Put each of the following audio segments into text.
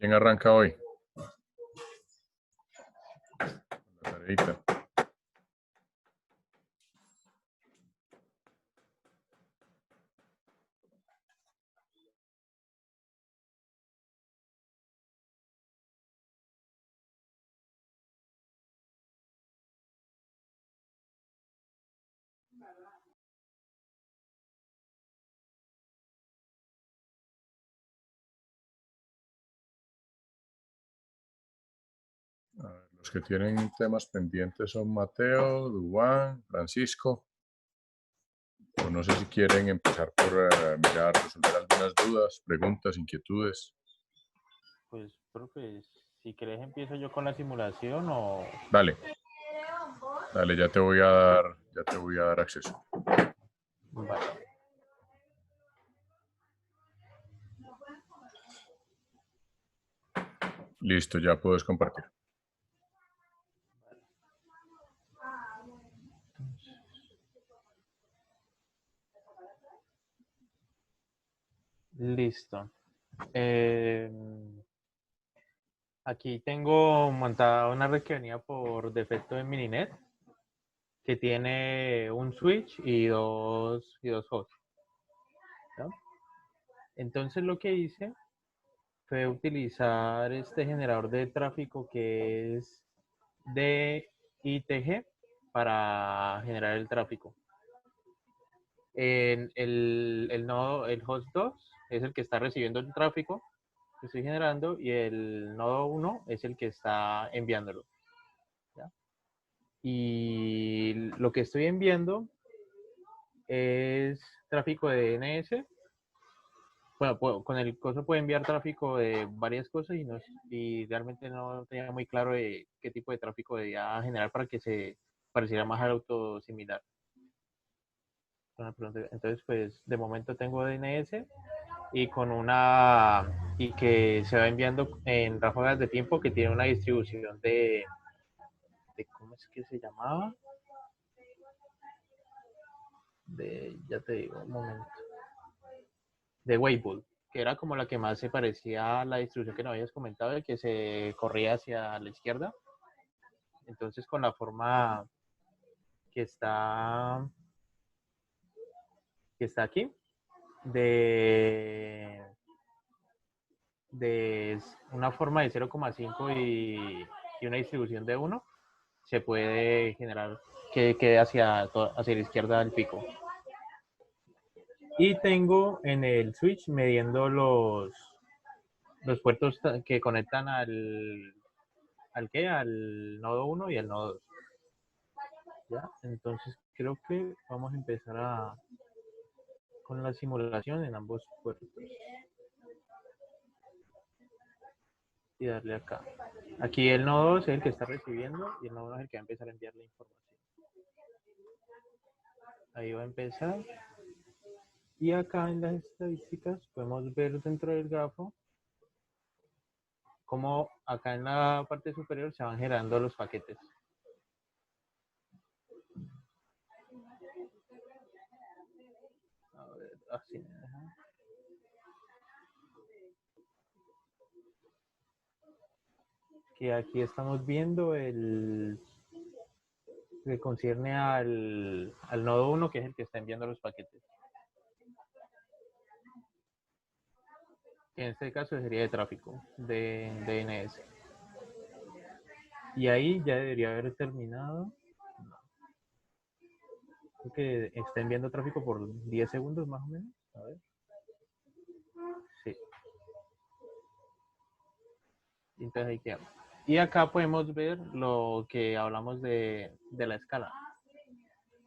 ¿Quién arranca hoy? La tareita. A ver, los que tienen temas pendientes son Mateo, Dubán, Francisco. O no sé si quieren empezar por mirar, resolver algunas dudas, preguntas, inquietudes. Pues creo que si querés empiezo yo con la simulación o... Dale. Dale, ya te voy a dar acceso. Vale. Listo, ya puedes compartir. Listo. Aquí tengo montada una red que venía por defecto en Mininet que tiene un switch y dos hosts, ¿no? Entonces lo que hice fue utilizar este generador de tráfico que es DITG para generar el tráfico. El nodo, el host 2 es el que está recibiendo el tráfico que estoy generando y el nodo 1 es el que está enviándolo, ¿ya? Y lo que estoy enviando es tráfico de DNS. Bueno, con el coso puede enviar tráfico de varias cosas y realmente no tenía muy claro de qué tipo de tráfico debía generar para que se pareciera más al autosimilar. Entonces, pues de momento tengo DNS y y que se va enviando en ráfagas de tiempo que tiene una distribución de ¿cómo es que se llamaba? Ya te digo, un momento. De Weibull, que era como la que más se parecía a la distribución que nos habías comentado, de que se corría hacia la izquierda. Entonces, con la forma que está, que está aquí, de, de una forma de 0,5 y una distribución de 1, se puede generar que quede hacia la izquierda del pico. Y tengo en el switch midiendo los puertos que conectan al nodo 1 y al nodo 2. ¿Ya? Entonces creo que vamos a empezar con la simulación en ambos puertos. Y darle acá. Aquí el nodo 2 es el que está recibiendo y el nodo 1 es el que va a empezar a enviar la información. Ahí va a empezar. Y acá en las estadísticas podemos ver dentro del grafo cómo acá en la parte superior se van generando los paquetes. A ver, así me deja. Que aquí estamos viendo el que concierne al nodo 1, que es el que está enviando los paquetes. Que en este caso sería de tráfico, de DNS. Y ahí ya debería haber terminado. Creo que está enviando tráfico por 10 segundos más o menos. A ver. Sí. Entonces ahí queda. Y acá podemos ver lo que hablamos de la escala.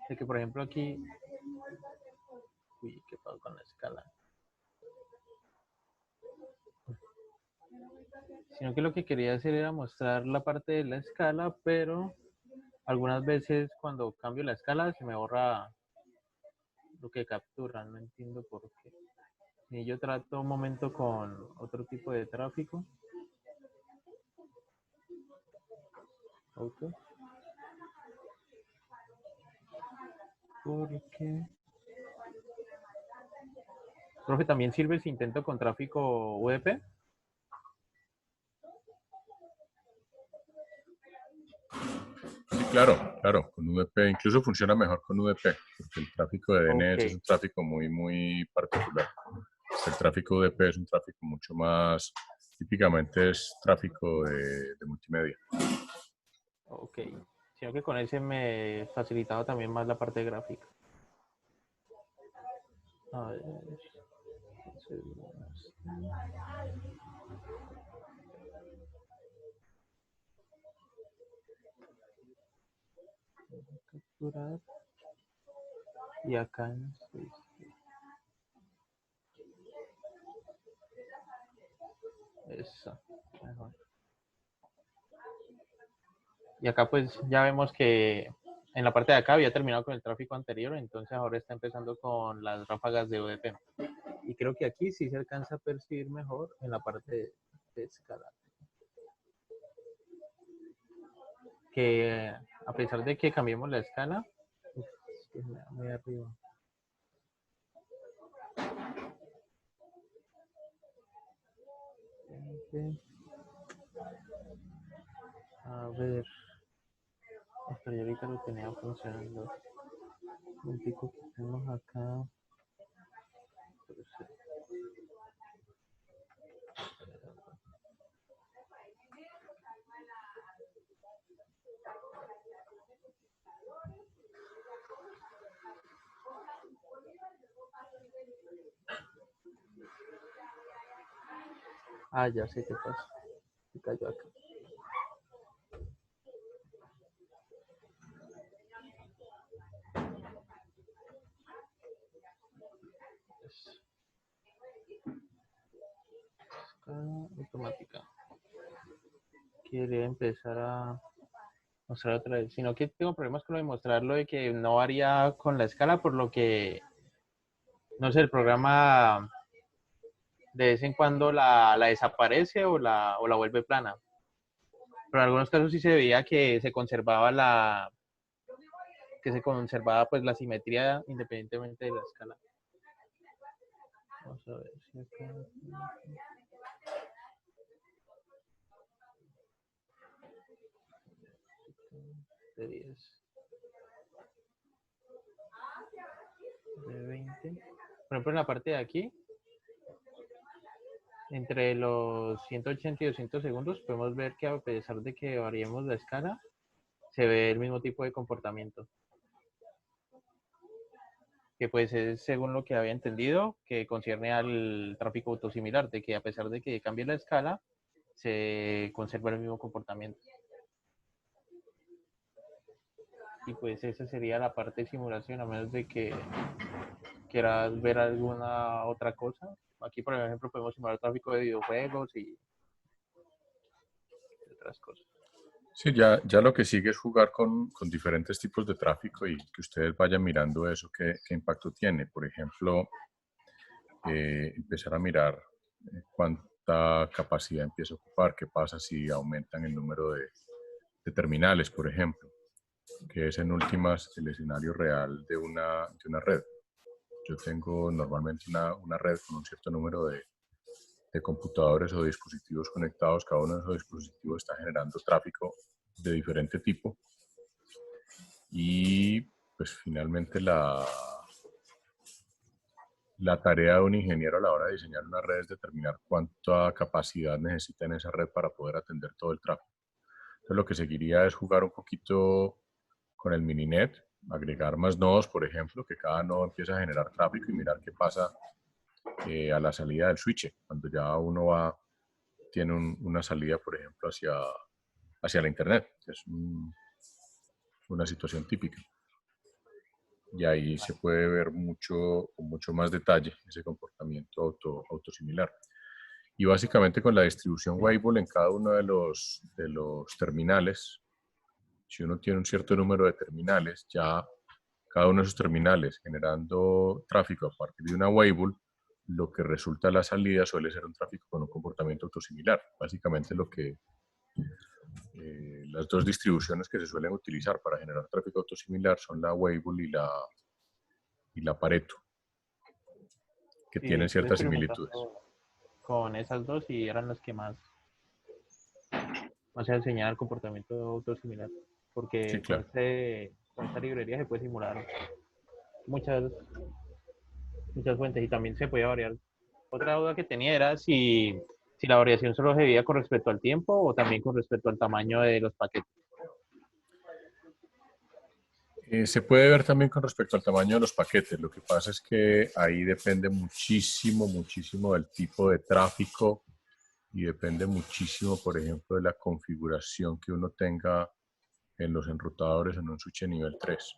De que por ejemplo aquí... Uy, ¿qué pasó con la escala? Sino que lo que quería hacer era mostrar la parte de la escala, pero algunas veces cuando cambio la escala se me borra lo que captura, no entiendo por qué. Y yo trato un momento con otro tipo de tráfico. Auto. Porque... Profe, ¿también sirve si intento con tráfico UDP? Claro, claro, con UDP incluso funciona mejor con UDP, porque el tráfico de DNS es Ok, un tráfico muy particular. El tráfico UDP es un tráfico mucho más, típicamente es tráfico de multimedia. ok. Sino que con ese me facilitaba también más la parte gráfica. A ver, entonces, capturar. Y acá en eso, mejor. Y acá pues ya vemos que en la parte de acá había terminado con el tráfico anterior, entonces ahora está empezando con las ráfagas de UDP. Y creo que aquí sí se alcanza a percibir mejor en la parte de escala. Que a pesar de que cambiemos la escala, es que me da muy arriba. A ver, pero yo ahorita lo tenía funcionando. Un pico que tenemos acá. Ah, ya sé qué pasa. Se cayó acá. Escala automática. Quiere empezar a mostrar otra vez. Sino que tengo problemas con lo de mostrarlo de que no varía con la escala, por lo que, no sé, el programa de vez en cuando la desaparece o la vuelve plana. Pero en algunos casos sí se veía que se conservaba pues la simetría independientemente de la escala. Vamos a ver si acá de 10, de 20. Por ejemplo, en la parte de aquí, entre los 180 y 200 segundos, podemos ver que a pesar de que variemos la escala, se ve el mismo tipo de comportamiento. Que pues es según lo que había entendido, que concierne al tráfico autosimilar, de que a pesar de que cambie la escala, se conserva el mismo comportamiento. Y pues esa sería la parte de simulación, a menos de que quieras ver alguna otra cosa. Aquí, por ejemplo, podemos simular tráfico de videojuegos y otras cosas. Sí, ya lo que sigue es jugar con diferentes tipos de tráfico y que ustedes vayan mirando eso, qué impacto tiene. Por ejemplo, empezar a mirar cuánta capacidad empieza a ocupar, qué pasa si aumentan el número de terminales, por ejemplo, que es en últimas el escenario real de una red. Yo tengo normalmente una red con un cierto número de computadores o dispositivos conectados. Cada uno de esos dispositivos está generando tráfico de diferente tipo. Y pues finalmente la tarea de un ingeniero a la hora de diseñar una red es determinar cuánta capacidad necesita en esa red para poder atender todo el tráfico. Entonces lo que seguiría es jugar un poquito con el mininet, agregar más nodos, por ejemplo, que cada nodo empiece a generar tráfico y mirar qué pasa a la salida del switch. Cuando ya uno tiene una salida, por ejemplo, hacia la internet, que es una situación típica. Y ahí se puede ver con mucho más detalle ese comportamiento autosimilar. Y básicamente con la distribución Weibull en cada uno de los terminales, si uno tiene un cierto número de terminales, ya cada uno de esos terminales generando tráfico a partir de una Weibull, lo que resulta la salida suele ser un tráfico con un comportamiento autosimilar. Básicamente las dos distribuciones que se suelen utilizar para generar tráfico autosimilar son la Weibull y la Pareto, que Sí, tienen estuve ciertas similitudes. experimentando con esas dos y eran las que más se enseñaban el comportamiento autosimilar. Sí, porque claro. con esta librería se puede simular muchas, muchas fuentes y también se puede variar. Otra duda que tenía era si la variación solo se veía con respecto al tiempo o también con respecto al tamaño de los paquetes. Se puede ver también con respecto al tamaño de los paquetes. Lo que pasa es que ahí depende muchísimo, muchísimo del tipo de tráfico y depende muchísimo, por ejemplo, de la configuración que uno tenga en los enrutadores en un switch de nivel 3.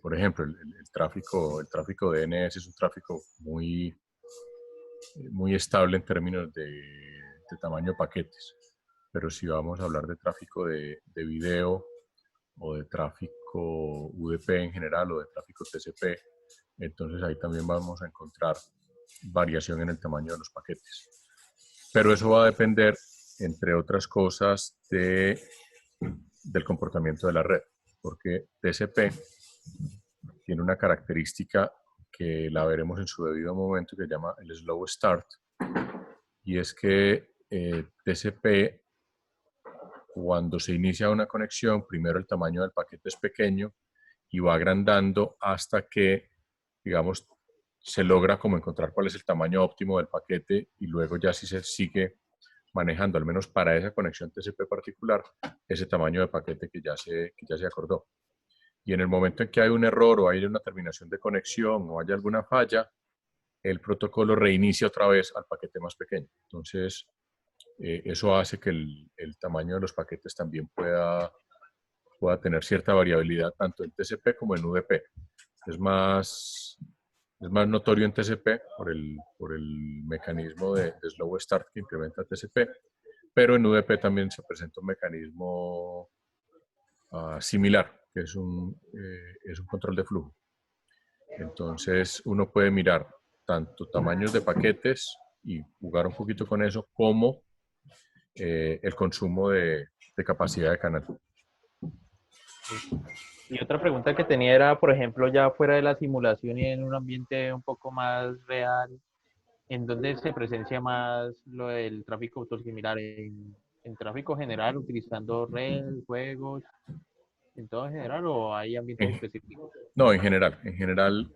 Por ejemplo, el tráfico DNS es un tráfico muy estable en términos de tamaño de paquetes. Pero si vamos a hablar de tráfico de video o de tráfico UDP en general o de tráfico TCP, entonces ahí también vamos a encontrar variación en el tamaño de los paquetes. Pero eso va a depender, entre otras cosas, del comportamiento de la red, porque TCP tiene una característica que la veremos en su debido momento, que se llama el slow start, y es que TCP, cuando se inicia una conexión, primero el tamaño del paquete es pequeño y va agrandando hasta que, digamos, se logra como encontrar cuál es el tamaño óptimo del paquete y luego ya si se sigue manejando, al menos para esa conexión TCP particular, ese tamaño de paquete que ya se acordó. Y en el momento en que hay un error o hay una terminación de conexión o hay alguna falla, el protocolo reinicia otra vez al paquete más pequeño. Entonces, eso hace que el tamaño de los paquetes también pueda tener cierta variabilidad tanto en TCP como en UDP. Es más, es más notorio en TCP por el mecanismo de slow start que implementa TCP, pero en UDP también se presenta un mecanismo similar, que es un control de flujo. Entonces uno puede mirar tanto tamaños de paquetes y jugar un poquito con eso, como el consumo de capacidad de canal. Y otra pregunta que tenía era, por ejemplo, ya fuera de la simulación y en un ambiente un poco más real, ¿en dónde se presencia más lo del tráfico autosimilar? En tráfico general, utilizando redes, juegos, en todo en general o hay ambientes En, específicos? no, en general,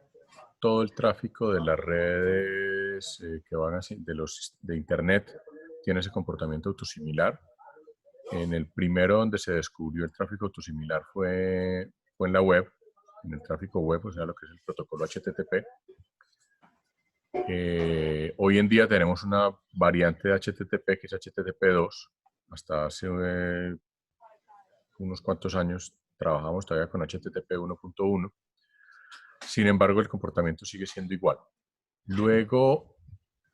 todo el tráfico de las redes que van así, de Internet tiene ese comportamiento autosimilar. En el primero donde se descubrió el tráfico autosimilar fue en la web, en el tráfico web, o sea, lo que es el protocolo HTTP. Hoy en día tenemos una variante de HTTP que es HTTP2. Hasta hace unos cuantos años trabajamos todavía con HTTP 1.1. Sin embargo, el comportamiento sigue siendo igual. Luego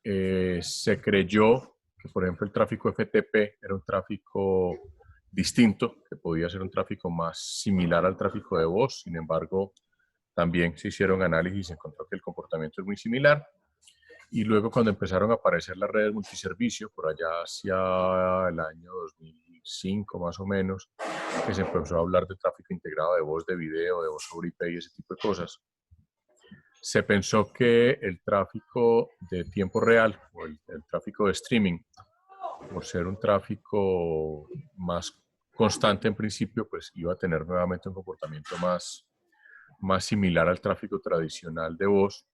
se creyó que, por ejemplo, el tráfico FTP era un tráfico distinto, que podía ser un tráfico más similar al tráfico de voz. Sin embargo, también se hicieron análisis y se encontró que el comportamiento es muy similar. Y luego, cuando empezaron a aparecer las redes multiservicio, por allá hacia el año 2005 más o menos, que se empezó a hablar de tráfico integrado de voz, de video, de voz sobre IP y ese tipo de cosas, se pensó que el tráfico de tiempo real o el tráfico de streaming, por ser un tráfico más constante en principio, pues iba a tener nuevamente un comportamiento más similar al tráfico tradicional de voz,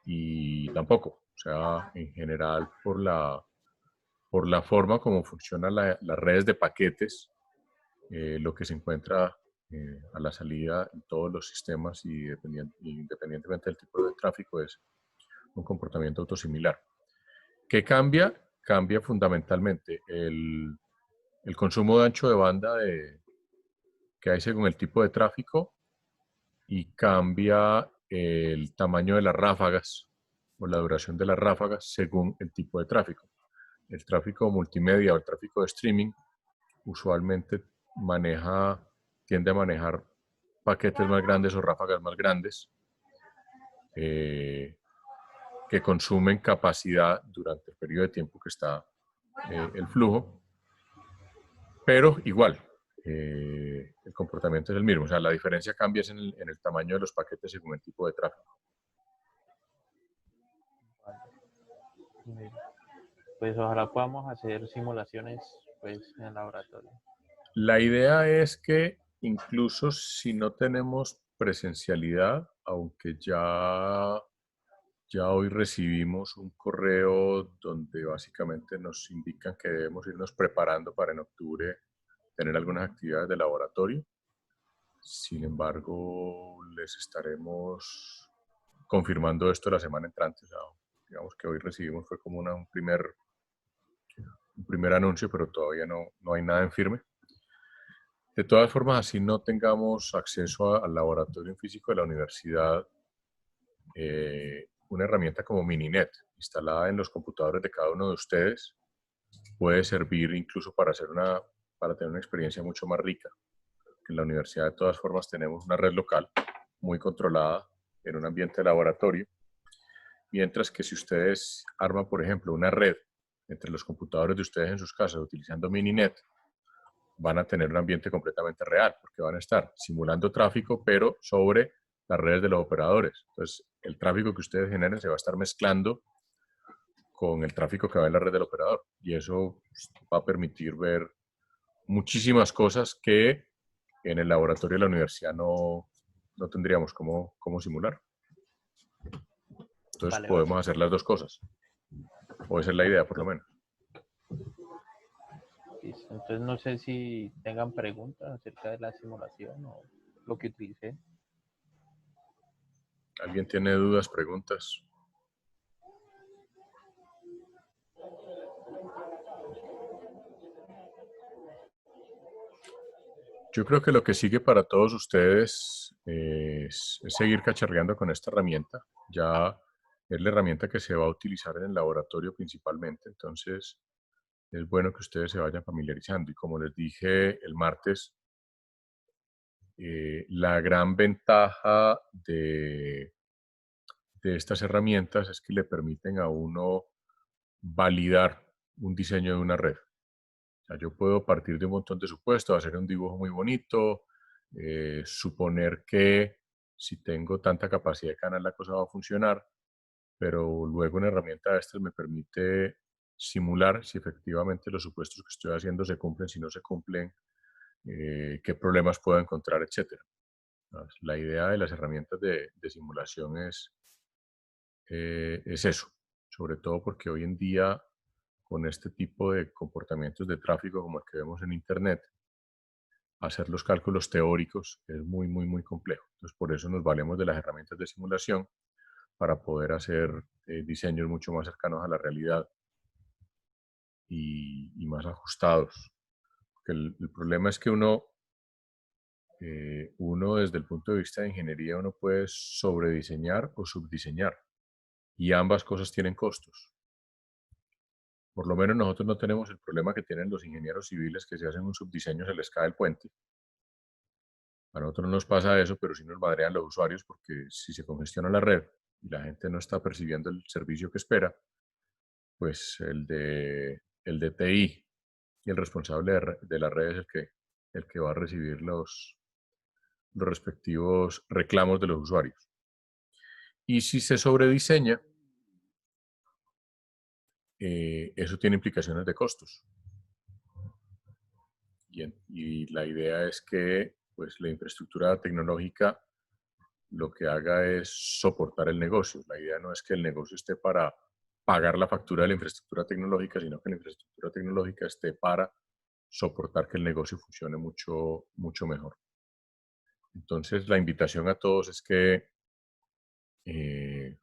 y tampoco. O sea, en general, por la forma como funcionan las redes de paquetes, lo que se encuentra a la salida en todos los sistemas y independientemente del tipo de tráfico es un comportamiento autosimilar. ¿Qué cambia? Cambia fundamentalmente el consumo de ancho de banda que hay según el tipo de tráfico, y cambia el tamaño de las ráfagas o la duración de las ráfagas según el tipo de tráfico. El tráfico multimedia o el tráfico de streaming usualmente tiende a manejar paquetes más grandes o ráfagas más grandes, eh, que consumen capacidad durante el periodo de tiempo que está el flujo, pero igual, el comportamiento es el mismo. O sea, la diferencia cambia en el tamaño de los paquetes según el tipo de tráfico. Pues ojalá podamos hacer simulaciones pues en el laboratorio. La idea es que incluso si no tenemos presencialidad, aunque ya hoy recibimos un correo donde básicamente nos indican que debemos irnos preparando para en octubre tener algunas actividades de laboratorio. Sin embargo, les estaremos confirmando esto la semana entrante. O sea, digamos que hoy recibimos fue como un primer anuncio, pero todavía no hay nada en firme. De todas formas, así no tengamos acceso al laboratorio físico de la universidad, una herramienta como Mininet, instalada en los computadores de cada uno de ustedes, puede servir incluso para tener una experiencia mucho más rica. En la universidad, de todas formas, tenemos una red local muy controlada en un ambiente de laboratorio, mientras que si ustedes arman, por ejemplo, una red entre los computadores de ustedes en sus casas utilizando Mininet, van a tener un ambiente completamente real, porque van a estar simulando tráfico, pero sobre las redes de los operadores. Entonces, el tráfico que ustedes generen se va a estar mezclando con el tráfico que va en la red del operador. Y eso va a permitir ver muchísimas cosas que en el laboratorio de la universidad no tendríamos cómo simular. Entonces, Vale, vale. podemos hacer las dos cosas. O esa es la idea, por lo menos. Listo. Entonces no sé si tengan preguntas acerca de la simulación o lo que utilicé. ¿Alguien tiene dudas, preguntas? Yo creo que lo que sigue para todos ustedes es seguir cacharreando con esta herramienta. Ya es la herramienta que se va a utilizar en el laboratorio principalmente, entonces es bueno que ustedes se vayan familiarizando. Y como les dije el martes, la gran ventaja de estas herramientas es que le permiten a uno validar un diseño de una red. O sea, yo puedo partir de un montón de supuestos, hacer un dibujo muy bonito, suponer que si tengo tanta capacidad de canal la cosa va a funcionar, pero luego una herramienta de estas me permite simular si efectivamente los supuestos que estoy haciendo se cumplen, si no se cumplen, qué problemas puedo encontrar, etcétera. La idea de las herramientas de simulación es eso, sobre todo porque hoy en día con este tipo de comportamientos de tráfico como el que vemos en Internet, hacer los cálculos teóricos es muy complejo. Entonces, por eso nos valemos de las herramientas de simulación para poder hacer diseños mucho más cercanos a la realidad y más ajustados. Porque el problema es que uno desde el punto de vista de ingeniería, uno puede sobrediseñar o subdiseñar y ambas cosas tienen costos. Por lo menos nosotros no tenemos el problema que tienen los ingenieros civiles que si hacen un subdiseño se les cae el puente. A nosotros no nos pasa eso, pero sí nos madrean los usuarios porque si se congestiona la red y la gente no está percibiendo el servicio que espera, pues el de TI y el responsable de la red es el que va a recibir los respectivos reclamos de los usuarios. Y si se sobrediseña, eso tiene implicaciones de costos. Y la idea es que pues, la infraestructura tecnológica lo que haga es soportar el negocio. La idea no es que el negocio esté para pagar la factura de la infraestructura tecnológica, sino que la infraestructura tecnológica esté para soportar que el negocio funcione mucho mejor. Entonces, la invitación a todos es eh,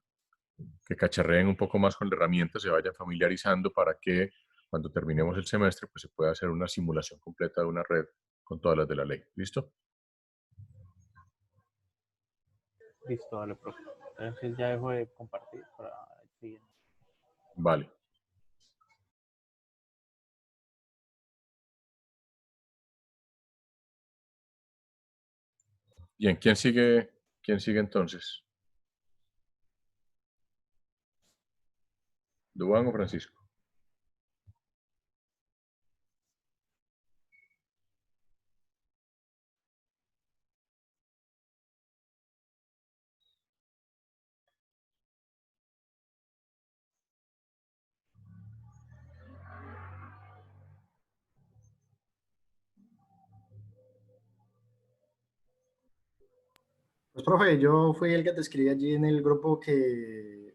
que cacharreen un poco más con la herramienta, se vayan familiarizando para que cuando terminemos el semestre, pues se pueda hacer una simulación completa de una red con todas las de la ley. ¿Listo? Listo, dale, profe. Entonces ya dejo de compartir para el siguiente. Vale. Bien, quién sigue entonces? ¿Duván o Francisco? Pues, profe, yo fui el que te escribí allí en el grupo que,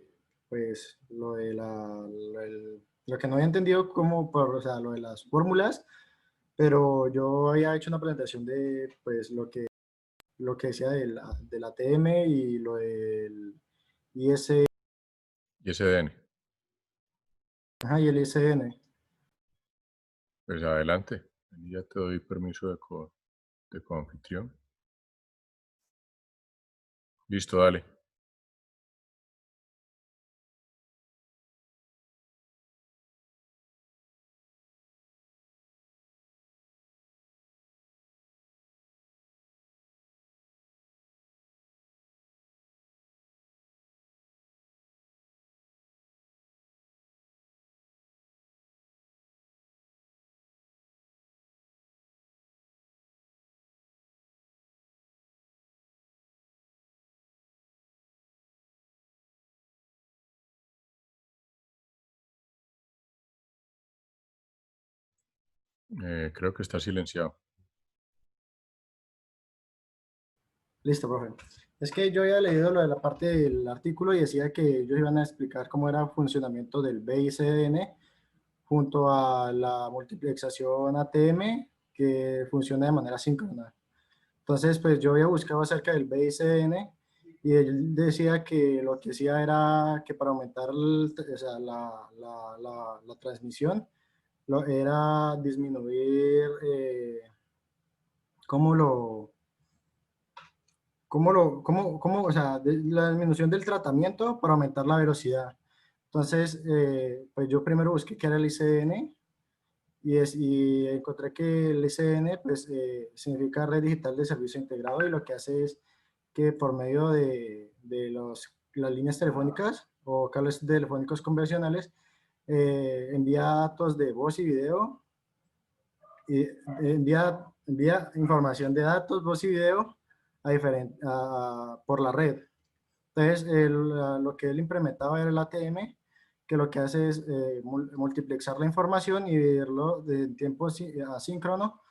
pues, lo que no había entendido como, o sea, lo de las fórmulas, pero yo había hecho una presentación de, pues, lo que decía del ATM y lo del IS, Y SDN. ajá, y el ISN. Pues adelante. Ya te doy permiso de coanfitrión. Listo, dale. Creo que está silenciado. Listo, profe. Es que yo había leído lo de la parte del artículo y decía que ellos iban a explicar cómo era el funcionamiento del BICDN junto a la multiplexación ATM que funciona de manera síncrona. Entonces, pues yo había buscado acerca del BICDN y él decía que lo que hacía era que para aumentar o sea, la transmisión era disminuir, ¿cómo lo, o sea, la disminución del tratamiento para aumentar la velocidad? Entonces, pues yo primero busqué qué era el ICDN y encontré que el ICDN pues, significa Red Digital de Servicio Integrado y lo que hace es que por medio de las líneas telefónicas o cables telefónicos convencionales envía datos de voz y video y envía información de datos, voz y video por la red. Entonces, lo que él implementaba era el ATM, que lo que hace es multiplexar la información y verlo de tiempo asíncrono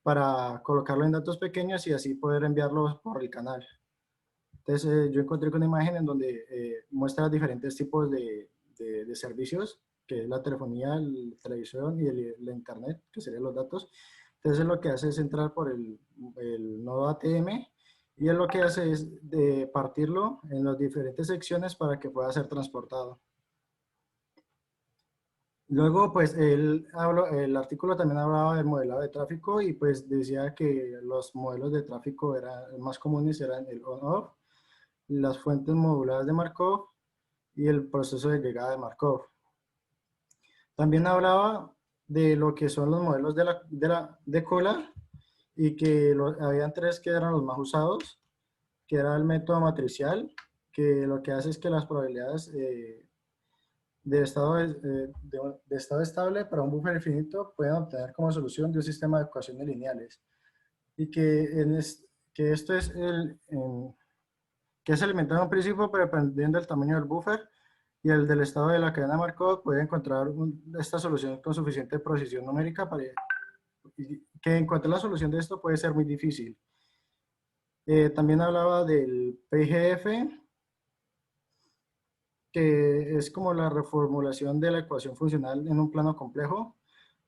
para colocarlo en datos pequeños y así poder enviarlos por el canal. Entonces, yo encontré con una imagen en donde muestra diferentes tipos de servicios, que es la telefonía, la televisión y la internet, que serían los datos. Entonces, lo que hace es entrar por el nodo ATM y él lo que hace es de partirlo en las diferentes secciones para que pueda ser transportado. Luego, pues, el artículo también hablaba del modelado de tráfico y pues decía que los modelos de tráfico más comunes eran el on-off, las fuentes moduladas de Markov y el proceso de llegada de Markov. También hablaba de lo que son los modelos de cola y que habían tres que eran los más usados, que era el método matricial, que lo que hace es que las probabilidades de estado estable para un buffer infinito pueden obtener como solución de un sistema de ecuaciones lineales. Y que esto es que es alimentado en un principio, pero dependiendo del tamaño del buffer y el del estado de la cadena Markov, puede encontrar esta solución con suficiente precisión numérica para que encontrar la solución de esto puede ser muy difícil. También hablaba del PGF, que es como la reformulación de la ecuación funcional en un plano complejo.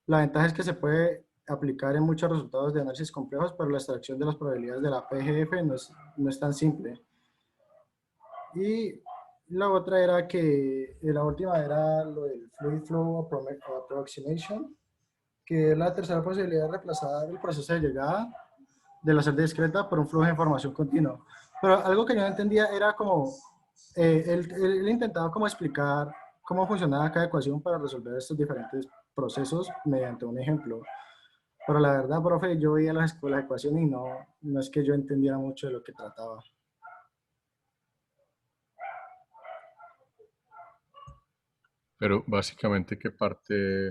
La ventaja es que se puede aplicar en muchos resultados de análisis complejos, pero la extracción de las probabilidades de la PGF no es tan simple. Y la otra era que la última era lo del Fluid Flow Approximation, que es la tercera posibilidad de reemplazar el proceso de llegada de la celda discreta por un flujo de información continuo. Pero algo que yo no entendía era como, él intentaba como explicar cómo funcionaba cada ecuación para resolver estos diferentes procesos mediante un ejemplo. Pero la verdad, profe, yo veía las ecuaciones y no es que yo entendiera mucho de lo que trataba. Pero básicamente,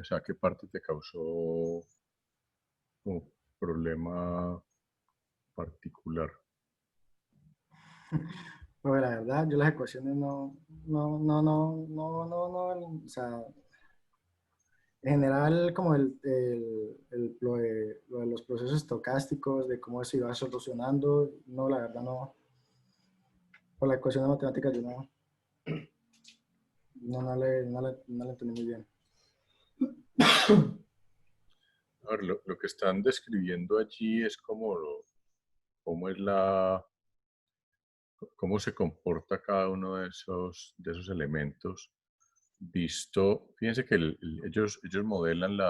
o sea, qué parte te causó como problema particular? Pero la verdad, yo las ecuaciones o sea, en general como lo de los procesos estocásticos, de cómo se iba solucionando, no, la verdad no. por la ecuación de matemáticas yo no le entendí muy bien. A ver, lo que están describiendo allí es cómo es cómo se comporta cada uno de esos elementos visto. Fíjense que ellos modelan el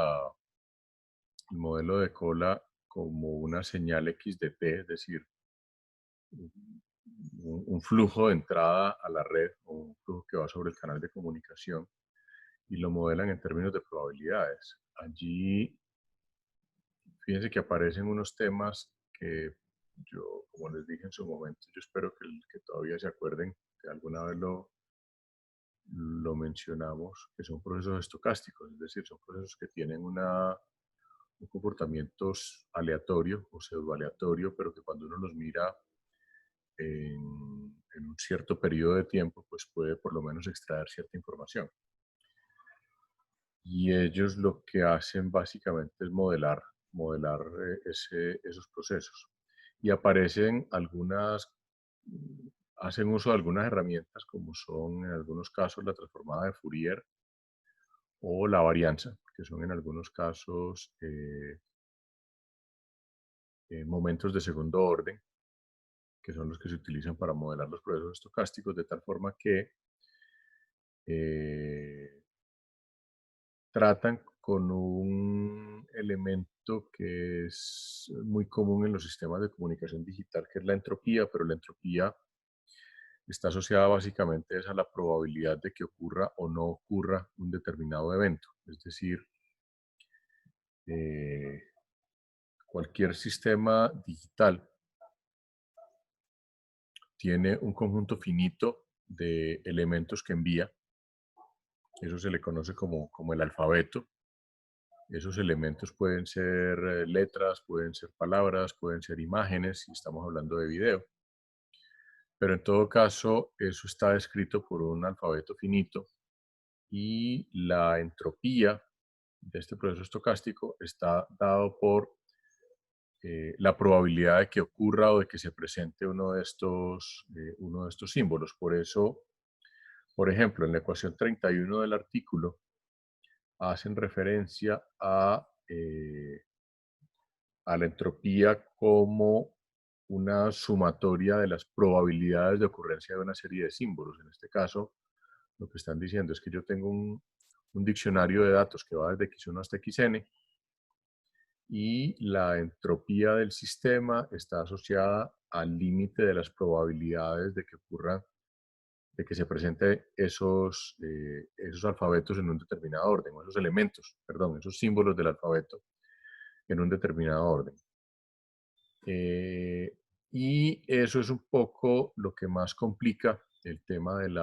modelo de cola como una señal X de T, es decir, un flujo de entrada a la red o un flujo que va sobre el canal de comunicación y lo modelan en términos de probabilidades. Allí, fíjense que aparecen unos temas que yo, como les dije en su momento, yo espero que todavía se acuerden, que alguna vez lo mencionamos, que son procesos estocásticos, es decir, son procesos que tienen un comportamiento aleatorio o pseudoaleatorio, pero que cuando uno los mira en un cierto periodo de tiempo, pues puede por lo menos extraer cierta información. Y ellos lo que hacen básicamente es modelar esos procesos. Y aparecen hacen uso de algunas herramientas como son en algunos casos la transformada de Fourier o la varianza, que son en algunos casos momentos de segundo orden, que son los que se utilizan para modelar los procesos estocásticos, de tal forma que eh, tratan con un elemento que es muy común en los sistemas de comunicación digital, que es la entropía, pero la entropía está asociada básicamente a la probabilidad de que ocurra o no ocurra un determinado evento. Es decir, cualquier sistema digital tiene un conjunto finito de elementos que envía. Eso se le conoce como el alfabeto. Esos elementos pueden ser letras, pueden ser palabras, pueden ser imágenes, si estamos hablando de video. Pero en todo caso, eso está descrito por un alfabeto finito y la entropía de este proceso estocástico está dado por la probabilidad de que ocurra o de que se presente uno de estos símbolos. Por eso, por ejemplo, en la ecuación 31 del artículo hacen referencia a la entropía como una sumatoria de las probabilidades de ocurrencia de una serie de símbolos. En este caso, lo que están diciendo es que yo tengo un diccionario de datos que va desde x1 hasta xn y la entropía del sistema está asociada al límite de las probabilidades de que ocurra, de que se presente esos alfabetos en un determinado orden, o esos elementos, perdón, esos símbolos del alfabeto en un determinado orden. Y eso es un poco lo que más complica el tema del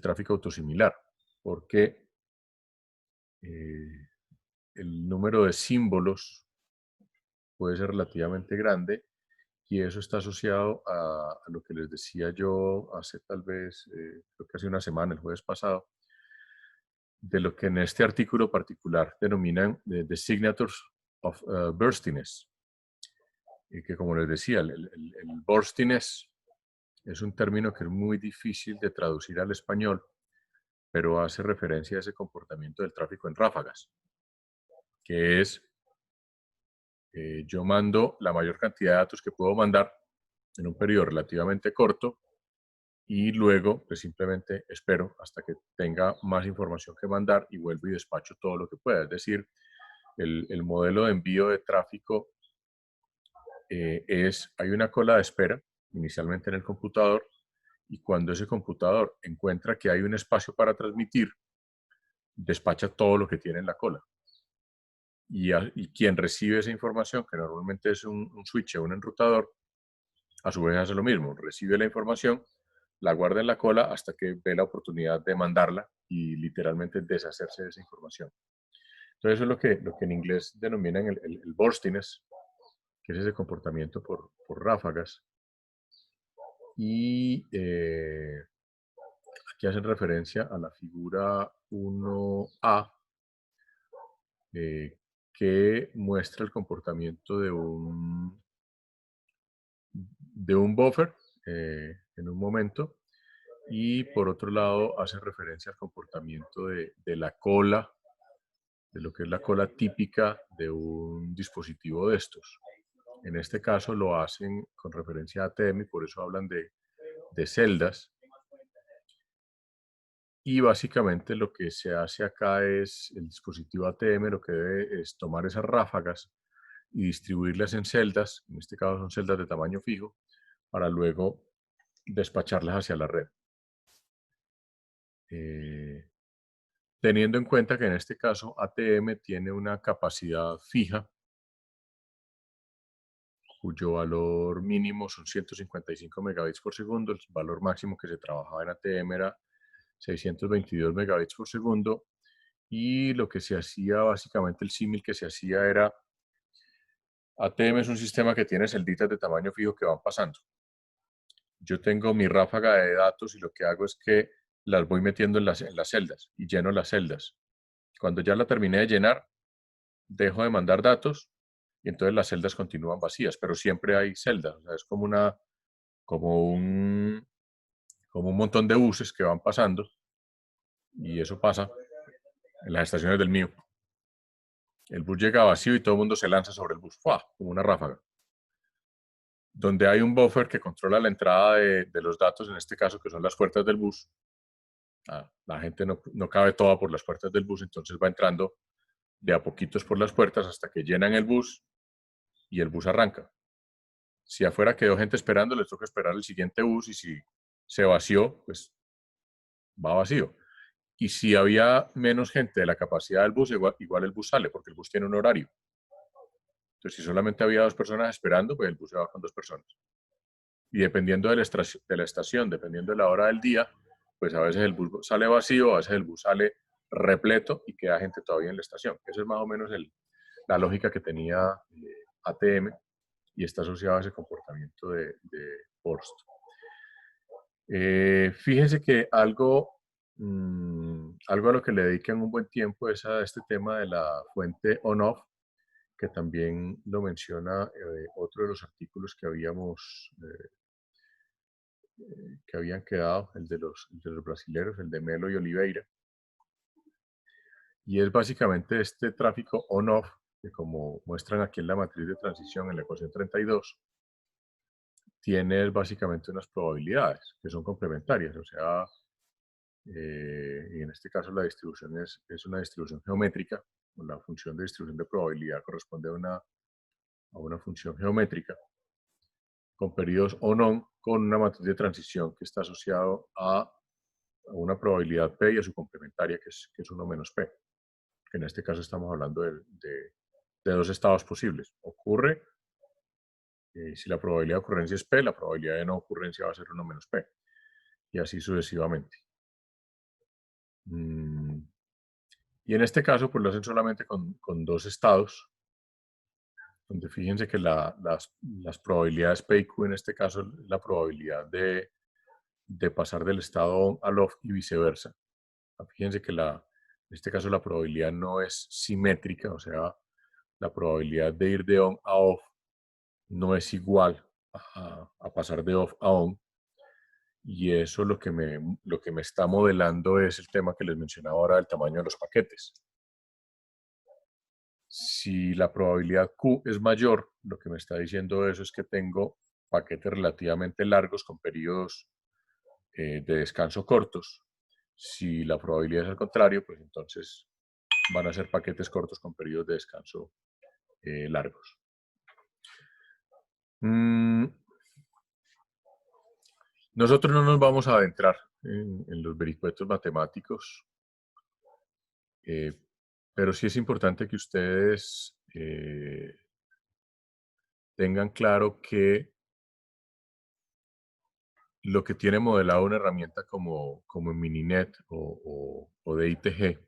tráfico autosimilar, porque el número de símbolos puede ser relativamente grande y eso está asociado a lo que les decía yo hace tal vez, creo que hace una semana, el jueves pasado, de lo que en este artículo particular denominan the signatures of burstiness, y que como les decía, el burstiness es un término que es muy difícil de traducir al español, pero hace referencia a ese comportamiento del tráfico en ráfagas, que es yo mando la mayor cantidad de datos que puedo mandar en un periodo relativamente corto y luego pues simplemente espero hasta que tenga más información que mandar y vuelvo y despacho todo lo que pueda. Es decir, el modelo de envío de tráfico hay una cola de espera inicialmente en el computador y cuando ese computador encuentra que hay un espacio para transmitir, despacha todo lo que tiene en la cola. Y quien recibe esa información, que normalmente es un switch o un enrutador, a su vez hace lo mismo, recibe la información, la guarda en la cola hasta que ve la oportunidad de mandarla y literalmente deshacerse de esa información. Entonces eso es lo que en inglés denominan el burstiness, que es ese comportamiento por ráfagas. Y aquí hacen referencia a la figura 1A, que muestra el comportamiento de un buffer en un momento. Y por otro lado hace referencia al comportamiento de la cola, de lo que es la cola típica de un dispositivo de estos. En este caso lo hacen con referencia a ATM y por eso hablan de celdas. Y básicamente lo que se hace acá es el dispositivo ATM lo que debe es tomar esas ráfagas y distribuirlas en celdas, en este caso son celdas de tamaño fijo, para luego despacharlas hacia la red. Teniendo en cuenta que en este caso ATM tiene una capacidad fija, cuyo valor mínimo son 155 megabits por segundo, el valor máximo que se trabajaba en ATM era 622 megabits por segundo, y lo que se hacía, básicamente el símil que se hacía era, ATM es un sistema que tiene celditas de tamaño fijo que van pasando. Yo tengo mi ráfaga de datos y lo que hago es que las voy metiendo en las celdas y lleno las celdas. Cuando ya la terminé de llenar, dejo de mandar datos y entonces las celdas continúan vacías, pero siempre hay celdas. O sea, es como un montón de buses que van pasando y eso pasa en las estaciones del mío. El bus llega vacío y todo el mundo se lanza sobre el bus, ¡fua!, como una ráfaga. Donde hay un buffer que controla la entrada de los datos, en este caso que son las puertas del bus, la gente no cabe toda por las puertas del bus, entonces va entrando de a poquitos por las puertas hasta que llenan el bus y el bus arranca. Si afuera quedó gente esperando, les toca esperar el siguiente bus y si se vació, pues va vacío. Y si había menos gente de la capacidad del bus, igual el bus sale, porque el bus tiene un horario. Entonces, si solamente había 2 personas esperando, pues el bus se va con 2 personas. Y dependiendo de la estación, dependiendo de la hora del día, pues a veces el bus sale vacío, a veces el bus sale repleto y queda gente todavía en la estación. Esa es más o menos la lógica que tenía ATM y está asociado a ese comportamiento de Forst. Fíjense que algo a lo que le dedican un buen tiempo es a este tema de la fuente on-off, que también lo menciona otro de los artículos que habían quedado, el de los brasileros, el de Melo y Oliveira. Y es básicamente este tráfico on-off, que como muestran aquí en la matriz de transición, en la ecuación 32, tiene básicamente unas probabilidades que son complementarias. O sea, y en este caso la distribución es una distribución geométrica. La función de distribución de probabilidad corresponde a una función geométrica con periodos on con una matriz de transición que está asociado a una probabilidad P y a su complementaria, que es 1 menos P. Que en este caso estamos hablando de 2 estados posibles. Ocurre, si la probabilidad de ocurrencia es P, la probabilidad de no ocurrencia va a ser 1 menos P. Y así sucesivamente. Y en este caso, pues lo hacen solamente con 2 estados, donde fíjense que las probabilidades P y Q en este caso es la probabilidad de pasar del estado on al off y viceversa. Fíjense que en este caso la probabilidad no es simétrica, o sea, la probabilidad de ir de on a off no es igual a pasar de off a on. Y eso lo que me está modelando es el tema que les mencionaba ahora del tamaño de los paquetes. Si la probabilidad Q es mayor, lo que me está diciendo eso es que tengo paquetes relativamente largos con periodos de descanso cortos. Si la probabilidad es al contrario, pues entonces van a ser paquetes cortos con periodos de descanso largos. Nosotros no nos vamos a adentrar en los vericuetos matemáticos, pero sí es importante que ustedes tengan claro que lo que tiene modelado una herramienta como Mininet o DITG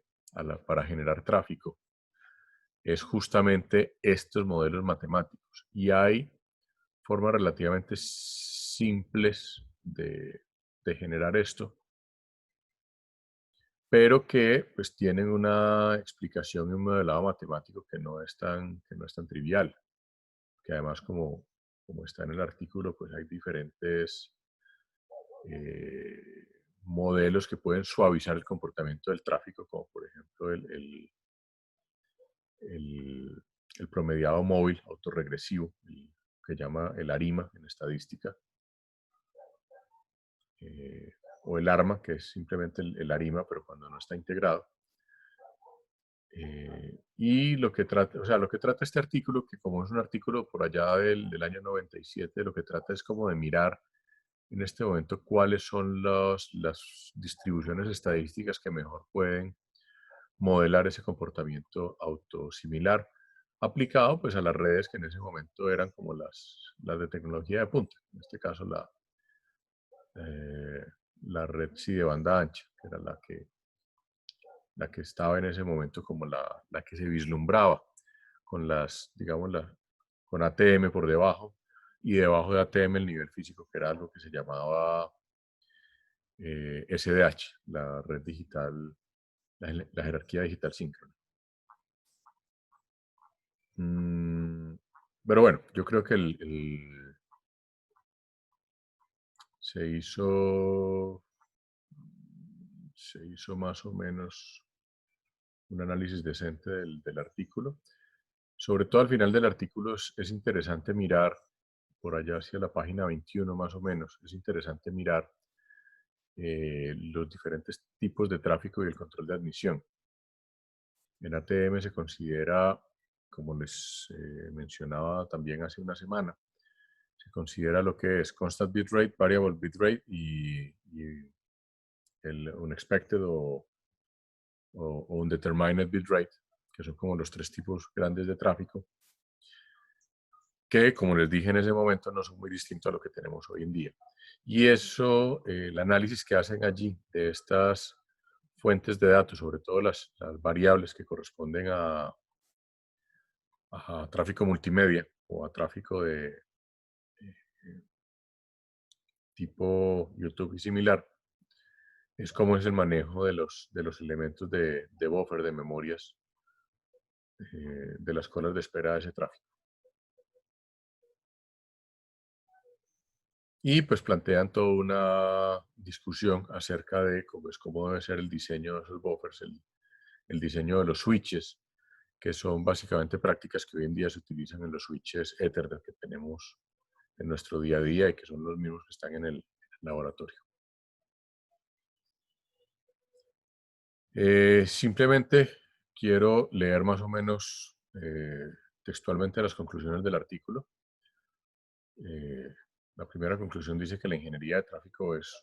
para generar tráfico es justamente estos modelos matemáticos. Y hay formas relativamente simples de generar esto, pero que pues tienen una explicación y un modelado matemático que no es tan trivial. Que además, como está en el artículo, pues hay diferentes modelos que pueden suavizar el comportamiento del tráfico, como por ejemplo el promediado móvil autorregresivo, que llama el ARIMA en estadística, o el ARMA, que es simplemente el ARIMA, pero cuando no está integrado. Y lo que trata, o sea, lo que trata este artículo, que como es un artículo por allá del año 97, lo que trata es como de mirar en este momento cuáles son las distribuciones estadísticas que mejor pueden modelar ese comportamiento autosimilar, aplicado pues a las redes que en ese momento eran como las de tecnología de punta, en este caso la red sí de banda ancha, que era la que estaba en ese momento como la que se vislumbraba con digamos, con ATM por debajo, y debajo de ATM el nivel físico, que era algo que se llamaba SDH, la red digital, la jerarquía digital síncrona. Pero bueno, yo creo que se hizo más o menos un análisis decente del artículo. Sobre todo al final del artículo es interesante mirar, por allá hacia la página 21 más o menos, es interesante mirar los diferentes tipos de tráfico y el control de admisión. En ATM se considera, como les mencionaba también hace una semana, se considera lo que es constant bitrate, variable bitrate y el unexpected o undetermined bitrate, que son como los tres tipos grandes de tráfico, que como les dije en ese momento no son muy distintos a lo que tenemos hoy en día. Y eso, el análisis que hacen allí de estas fuentes de datos, sobre todo las variables que corresponden a tráfico multimedia o a tráfico de tipo YouTube y similar, es cómo es el manejo de los elementos de buffer, de memorias, de las colas de espera de ese tráfico. Y pues plantean toda una discusión acerca de cómo debe ser el diseño de esos buffers, el diseño de los switches, que son básicamente prácticas que hoy en día se utilizan en los switches Ethernet que tenemos en nuestro día a día y que son los mismos que están en el laboratorio. Simplemente quiero leer más o menos textualmente las conclusiones del artículo. La primera conclusión dice que la ingeniería de tráfico es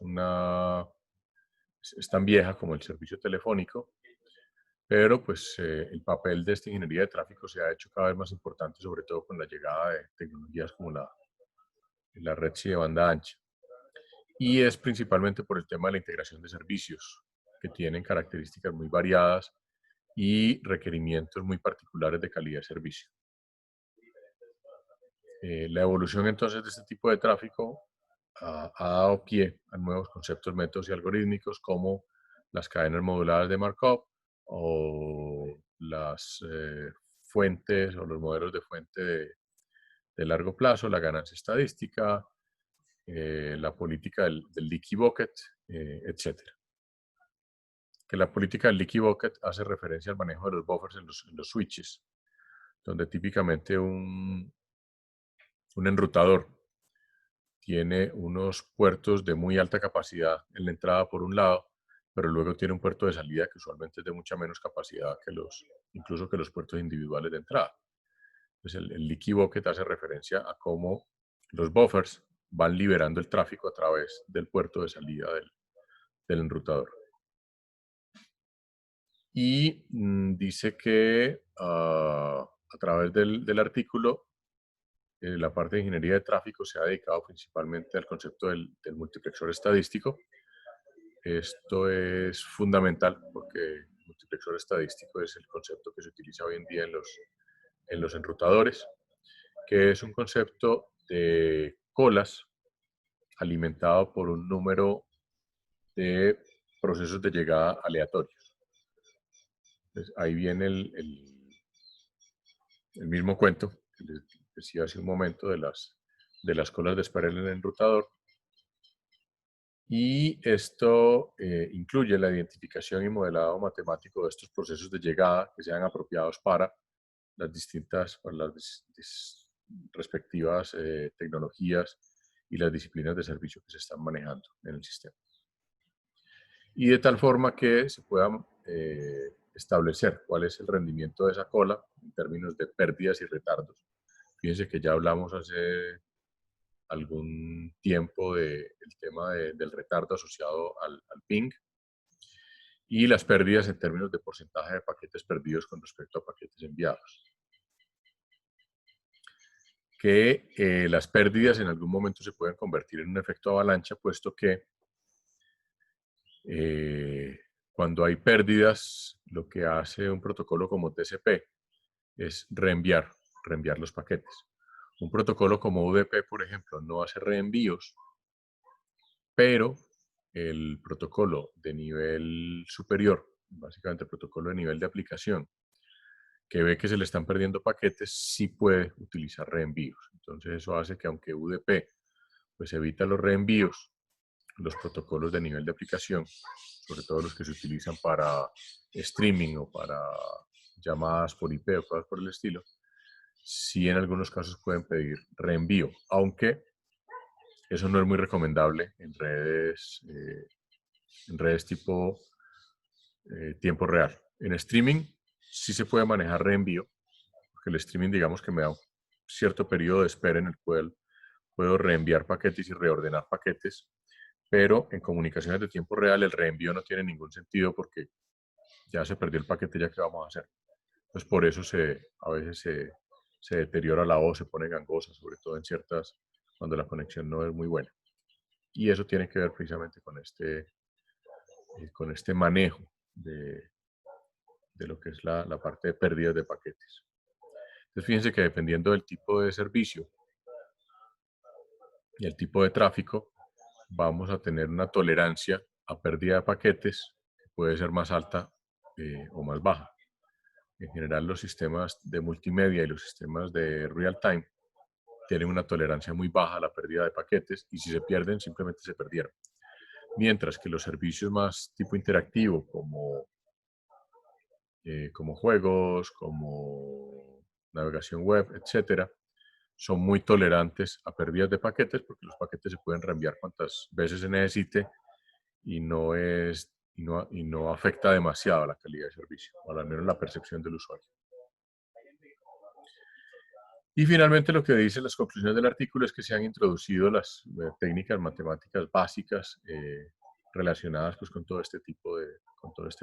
tan vieja como el servicio telefónico, pero pues el papel de esta ingeniería de tráfico se ha hecho cada vez más importante, sobre todo con la llegada de tecnologías como la red de banda ancha. Y es principalmente por el tema de la integración de servicios, que tienen características muy variadas y requerimientos muy particulares de calidad de servicio. La evolución entonces de este tipo de tráfico ha dado pie a nuevos conceptos, métodos y algorítmicos como las cadenas moduladas de Markov o las fuentes o los modelos de fuente de largo plazo, la ganancia estadística, la política del leaky bucket, etc. Que la política del leaky bucket hace referencia al manejo de los buffers en los switches, donde típicamente un enrutador tiene unos puertos de muy alta capacidad en la entrada por un lado, pero luego tiene un puerto de salida que usualmente es de mucha menos capacidad que incluso que los puertos individuales de entrada. Entonces el leaky bucket hace referencia a cómo los buffers van liberando el tráfico a través del puerto de salida del enrutador. Y dice que a través del artículo la parte de ingeniería de tráfico se ha dedicado principalmente al concepto del multiplexor estadístico. Esto es fundamental porque el multiplexor estadístico es el concepto que se utiliza hoy en día en los enrutadores, que es un concepto de colas alimentado por un número de procesos de llegada aleatorios. Entonces, ahí viene el mismo cuento que les decía hace un momento de las colas de espera en el enrutador. Y esto incluye la identificación y modelado matemático de estos procesos de llegada que sean apropiados para las distintas, para las respectivas tecnologías y las disciplinas de servicio que se están manejando en el sistema. Y de tal forma que se pueda establecer cuál es el rendimiento de esa cola en términos de pérdidas y retardos. Fíjense que ya hablamos hace algún tiempo del tema del retardo asociado al ping y las pérdidas en términos de porcentaje de paquetes perdidos con respecto a paquetes enviados. Que las pérdidas en algún momento se pueden convertir en un efecto avalancha, puesto que cuando hay pérdidas, lo que hace un protocolo como TCP es reenviar los paquetes. Un protocolo como UDP, por ejemplo, no hace reenvíos, pero el protocolo de nivel superior, básicamente el protocolo de nivel de aplicación, que ve que se le están perdiendo paquetes, sí puede utilizar reenvíos. Entonces eso hace que aunque UDP pues evita los reenvíos, los protocolos de nivel de aplicación, sobre todo los que se utilizan para streaming o para llamadas por IP o cosas por el estilo, sí en algunos casos pueden pedir reenvío, aunque eso no es muy recomendable en redes tipo tiempo real. En streaming sí se puede manejar reenvío, porque el streaming digamos que me da un cierto periodo de espera en el cual puedo reenviar paquetes y reordenar paquetes, pero en comunicaciones de tiempo real el reenvío no tiene ningún sentido porque ya se perdió el paquete, ya qué vamos a hacer. Pues por eso a veces se deteriora la voz, se pone gangosa, sobre todo en cuando la conexión no es muy buena. Y eso tiene que ver precisamente con este manejo de lo que es la parte de pérdidas de paquetes. Entonces fíjense que dependiendo del tipo de servicio y el tipo de tráfico, vamos a tener una tolerancia a pérdida de paquetes que puede ser más alta o más baja. En general, los sistemas de multimedia y los sistemas de real time tienen una tolerancia muy baja a la pérdida de paquetes y si se pierden, simplemente se perdieron. Mientras que los servicios más tipo interactivo, como juegos, como navegación web, etcétera, son muy tolerantes a pérdidas de paquetes porque los paquetes se pueden reenviar cuantas veces se necesite y no afecta demasiado a la calidad de servicio, o al menos la percepción del usuario. Y finalmente lo que dicen las conclusiones del artículo es que se han introducido las técnicas matemáticas básicas relacionadas pues, con todo este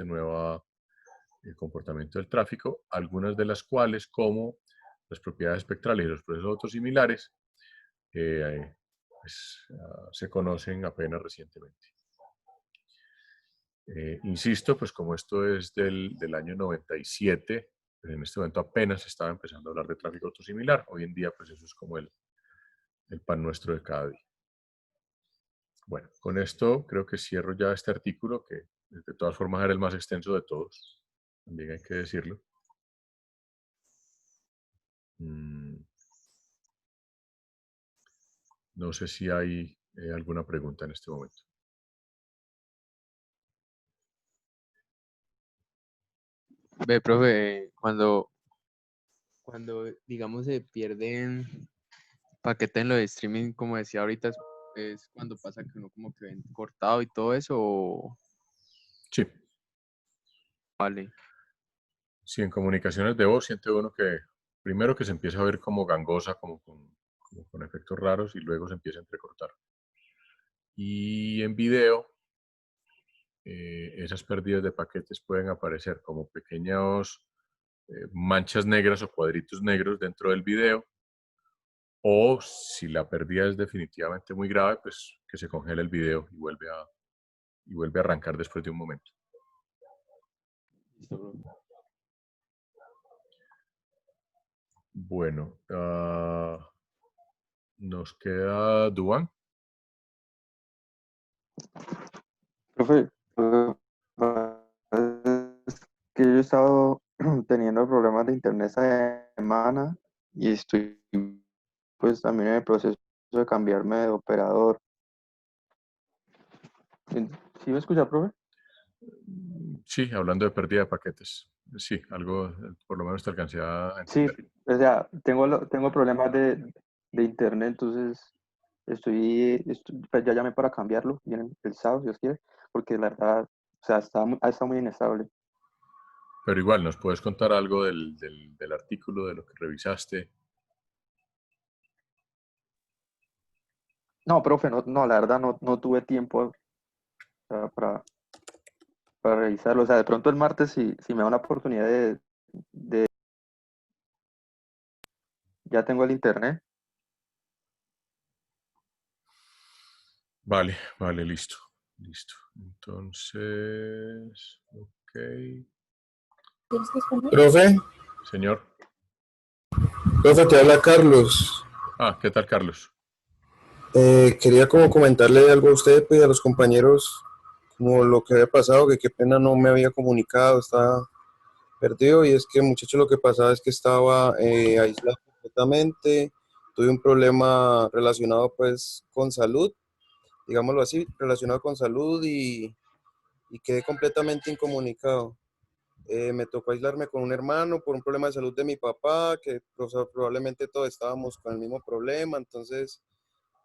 nuevo comportamiento del tráfico, algunas de las cuales, como las propiedades espectrales y los procesos autosimilares, se conocen apenas recientemente. Insisto, pues como esto es del año 97, pues en este momento apenas se estaba empezando a hablar de tráfico autosimilar. Hoy en día, pues eso es como el pan nuestro de cada día. Bueno, con esto creo que cierro ya este artículo, que de todas formas era el más extenso de todos, también hay que decirlo. No sé si hay alguna pregunta en este momento. Ve, profe, cuando digamos se pierden paquetes en lo de streaming, como decía ahorita, es cuando pasa que uno como que ven cortado y todo eso, o... Sí. Vale. Sí, en comunicaciones de voz siente uno que primero que se empieza a ver como gangosa, como con efectos raros y luego se empieza a entrecortar. Y en video, esas pérdidas de paquetes pueden aparecer como pequeños manchas negras o cuadritos negros dentro del video. O si la pérdida es definitivamente muy grave, pues que se congele el video y vuelve a arrancar después de un momento. Listo, profe. Bueno, nos queda Duan. Profe, es que yo he estado teniendo problemas de internet esta semana y estoy pues también en el proceso de cambiarme de operador. ¿Sí me escucha, profe? Sí, hablando de pérdida de paquetes. Sí, algo, por lo menos te alcancé a Sí, entender. o sea, tengo problemas de internet, entonces pues ya llamé para cambiarlo, viene el sábado, si Dios quiere, porque la verdad, o sea, ha estado muy inestable. Pero igual, ¿nos puedes contar algo del artículo, de lo que revisaste? No, profe, no, la verdad no tuve tiempo, o sea, para revisarlo. O sea, de pronto el martes, si me da una oportunidad ya tengo el internet. Vale, vale, listo. Listo. Entonces, ok. Profe, Señor. profe, te habla Carlos. Ah, ¿qué tal, Carlos? Quería como comentarle algo a usted pues, y a los compañeros, como lo que había pasado, que qué pena no me había comunicado, estaba perdido y es que muchacho lo que pasaba es que estaba aislado completamente, tuve un problema relacionado pues con salud, digámoslo así, relacionado con salud y quedé completamente incomunicado. Me tocó aislarme con un hermano por un problema de salud de mi papá, que pues, probablemente todos estábamos con el mismo problema, entonces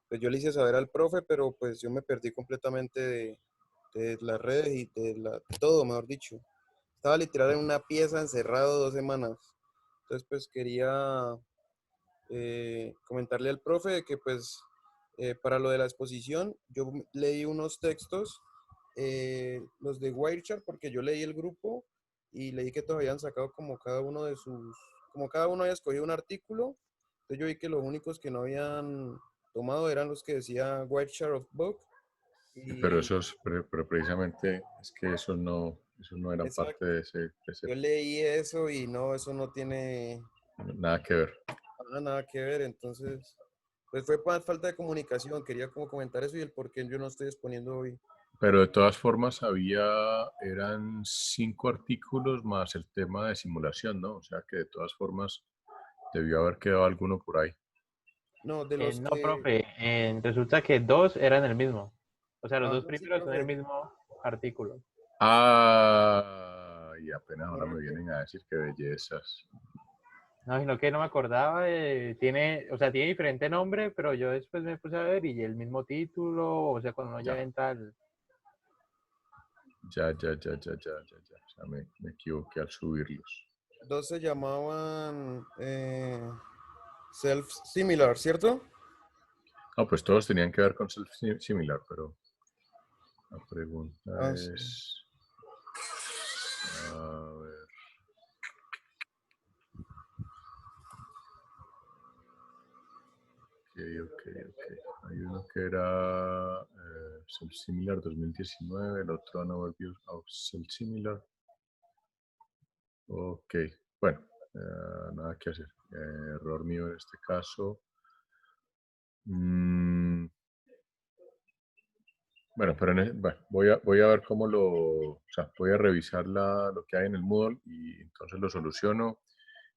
pues yo le hice saber al profe, pero pues yo me perdí completamente de las redes y de todo, mejor dicho. Estaba literal en una pieza encerrado 2 semanas. Entonces pues quería comentarle al profe que pues para lo de la exposición yo leí unos textos, los de Wirechat, porque yo leí el grupo y leí que todos habían sacado como cada uno de sus, como cada uno había escogido un artículo. Entonces yo vi que los únicos que no habían tomado eran los que decía Wirechat of Book Sí, pero y esos, pero precisamente es que esos no eran parte exacto. de ese, Yo leí eso y no, eso no tiene nada que ver. nada que ver, entonces pues fue por falta de comunicación, quería como comentar eso y el por qué yo no estoy exponiendo hoy. Pero de todas formas eran 5 artículos más el tema de simulación, ¿no? O sea que de todas formas debió haber quedado alguno por ahí. No, de los No, que... profe, resulta que dos eran el mismo. O sea, los Ah, dos no, sí, primeros son el profe, mismo artículo. Ah, y apenas ahora me correcto. vienen a decir qué bellezas. No, sino que no me acordaba. Tiene, o sea, tiene diferente nombre, pero yo después me puse a ver y el mismo título, o sea, cuando uno ya Ya, entra al... ya. O sea, me equivoqué al subirlos. Dos se llamaban self-similar, ¿cierto? No, pues todos tenían que ver con similar, pero la pregunta Ah, sí. es, a ver, ok. Hay uno que era Self-Similar 2019, el otro An Overview of Self-Similar. Ok, bueno, nada que hacer. Error mío en este caso. Bueno, pero bueno, voy a ver cómo o sea, voy a revisar lo que hay en el Moodle y entonces lo soluciono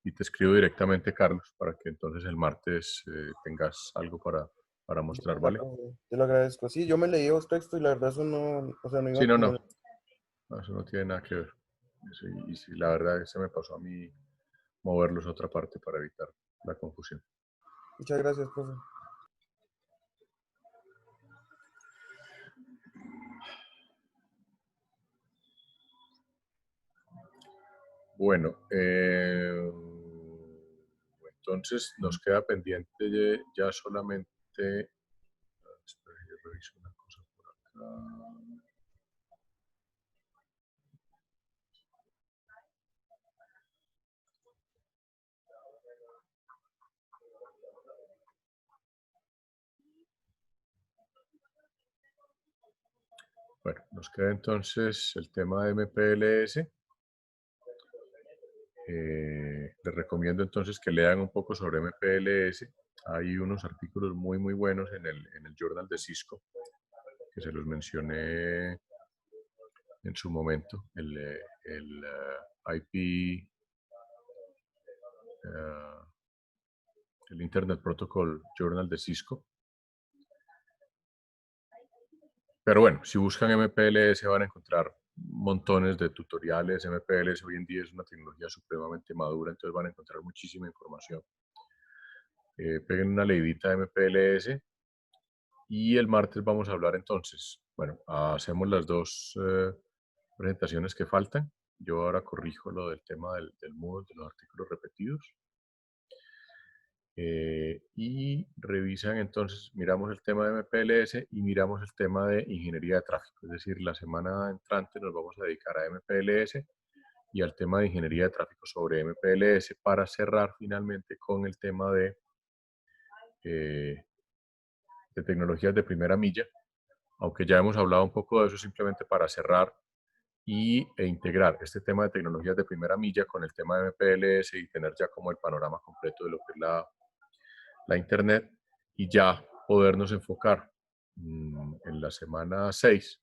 y te escribo directamente, Carlos, para que entonces el martes tengas algo para mostrar, ¿vale? Te lo agradezco. Sí, yo me leí los textos y la verdad eso no, o sea, no Sí, iba no, no, como... no, eso no tiene nada que ver. Y sí, la verdad se me pasó a mí moverlos a otra parte para evitar la confusión. Muchas gracias, profe. Bueno, entonces nos queda pendiente ya solamente. Espera, yo reviso una cosa por acá. Bueno, nos queda entonces el tema de MPLS. Les recomiendo entonces que lean un poco sobre MPLS. Hay unos artículos muy buenos en el Journal de Cisco, que se los mencioné en su momento. El IP, el Internet Protocol Journal de Cisco. Pero bueno, si buscan MPLS van a encontrar montones de tutoriales. MPLS hoy en día es una tecnología supremamente madura, entonces van a encontrar muchísima información. Peguen una leidita de MPLS y el martes vamos a hablar entonces. Bueno, hacemos las dos presentaciones que faltan. Yo ahora corrijo lo del tema del Moodle, de los artículos repetidos. Y revisan entonces, miramos el tema de MPLS y miramos el tema de ingeniería de tráfico. Es decir, la semana entrante nos vamos a dedicar a MPLS y al tema de ingeniería de tráfico sobre MPLS para cerrar finalmente con el tema de tecnologías de primera milla, aunque ya hemos hablado un poco de eso, simplemente para cerrar e integrar este tema de tecnologías de primera milla con el tema de MPLS y tener ya como el panorama completo de lo que es la Internet y ya podernos enfocar en la semana 6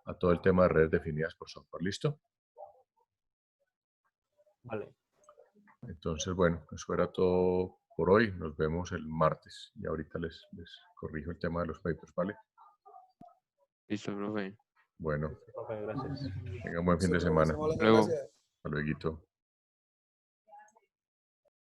a todo el tema de redes definidas por software. ¿Listo? Vale. Entonces, bueno, eso era todo por hoy. Nos vemos el martes y ahorita les corrijo el tema de los papers, ¿vale? Listo, profe. Bueno, Profe, gracias. tengan buen fin de Listo, semana. estamos hablando, Luego. gracias. Hasta luego.